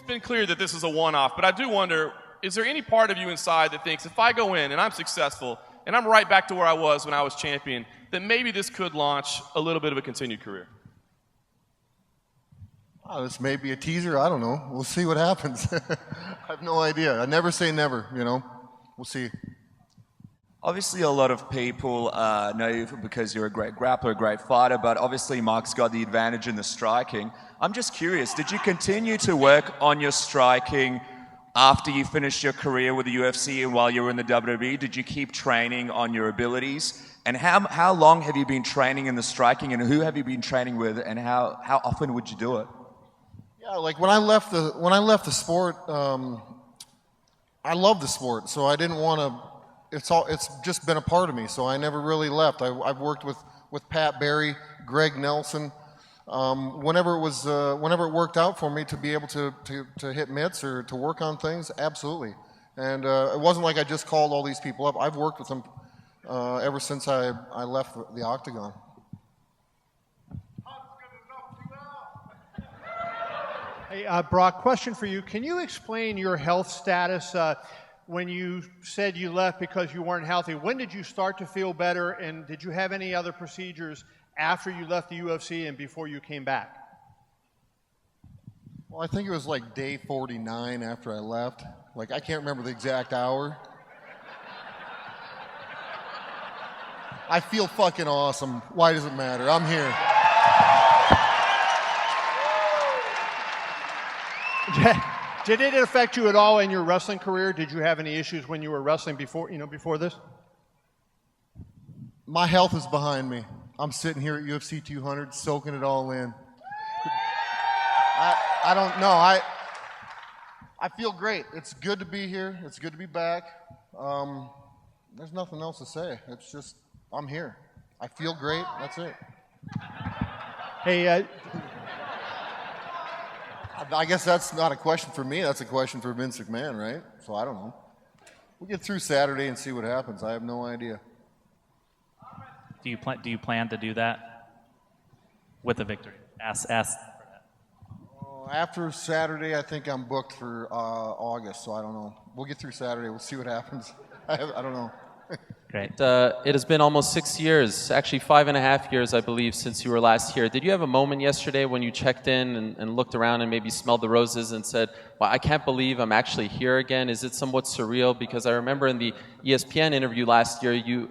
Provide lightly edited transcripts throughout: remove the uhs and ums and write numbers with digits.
it's been clear that this is a one-off, but I do wonder, is there any part of you inside that thinks if I go in and I'm successful and I'm right back to where I was when I was champion, that maybe this could launch a little bit of a continued career? Oh, this may be a teaser. I don't know. We'll see what happens. I have no idea. I never say never, you know. We'll see. Obviously, a lot of people know you because you're a great grappler, a great fighter, but obviously Mark's got the advantage in the striking. I'm just curious, did you continue to work on your striking after you finished your career with the UFC and while you were in the WWE? Did you keep training on your abilities? And how long have you been training in the striking, and who have you been training with, and how often would you do it? Yeah, like when I left the sport, I love the sport, so I didn't want to. It's just been a part of me, so I never really left. I've worked with Pat Barry, Greg Nelson. Whenever it worked out for me to be able to hit mitts or to work on things, absolutely. And it wasn't like I just called all these people up. I've worked with them ever since I left the octagon. Hey, Brock, question for you. Can you explain your health status when you said you left because you weren't healthy? When did you start to feel better, and did you have any other procedures after you left the UFC and before you came back? Well, I think it was like day 49 after I left. Like, I can't remember the exact hour. I feel fucking awesome. Why does it matter? I'm here. Did it affect you at all in your wrestling career? Did you have any issues when you were wrestling before this? My health is behind me. I'm sitting here at UFC 200 soaking it all in. I don't know. I feel great. It's good to be here. It's good to be back. There's nothing else to say. It's just, I'm here. I feel great. That's it. Hey, I guess that's not a question for me. That's a question for Vince McMahon, right? So I don't know. We'll get through Saturday and see what happens. I have no idea. Do you plan to do that with a victory? Ask for that. After Saturday, I think I'm booked for August, so I don't know. We'll get through Saturday. We'll see what happens. I don't know. Great. It has been almost 6 years, actually 5.5 years, I believe, since you were last here. Did you have a moment yesterday when you checked in and looked around and maybe smelled the roses and said, well, I can't believe I'm actually here again? Is it somewhat surreal? Because I remember in the ESPN interview last year, you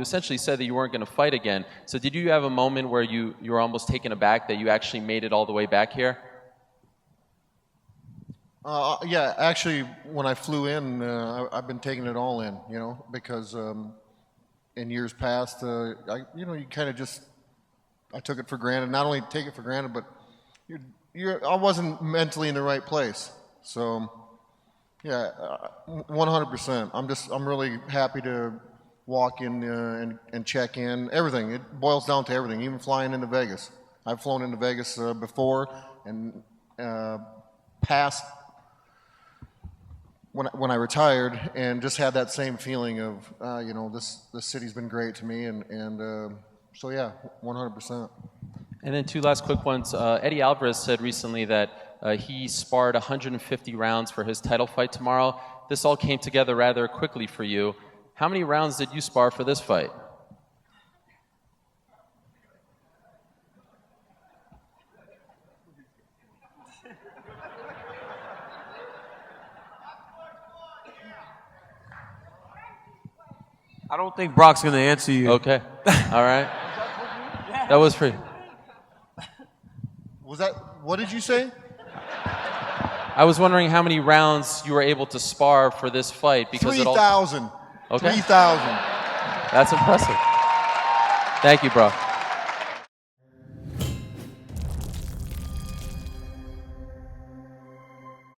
essentially said that you weren't going to fight again. So did you have a moment where you were almost taken aback that you actually made it all the way back here? Yeah, actually, when I flew in, I've been taking it all in, because in years past, you kind of just, I took it for granted. Not only take it for granted, but I wasn't mentally in the right place. So, yeah, 100%. I'm really happy to walk in and check in. Everything. It boils down to everything. Even flying into Vegas. I've flown into Vegas before and past. When I retired, and just had that same feeling of, this city's been great to me, and so yeah, 100%. And then two last quick ones. Eddie Alvarez said recently that he sparred 150 rounds for his title fight tomorrow. This all came together rather quickly for you. How many rounds did you spar for this fight? I don't think Brock's going to answer you. Okay. All right. That was free. What did you say? I was wondering how many rounds you were able to spar for this fight. Because 3,000. Okay. 3,000. That's impressive. Thank you, bro.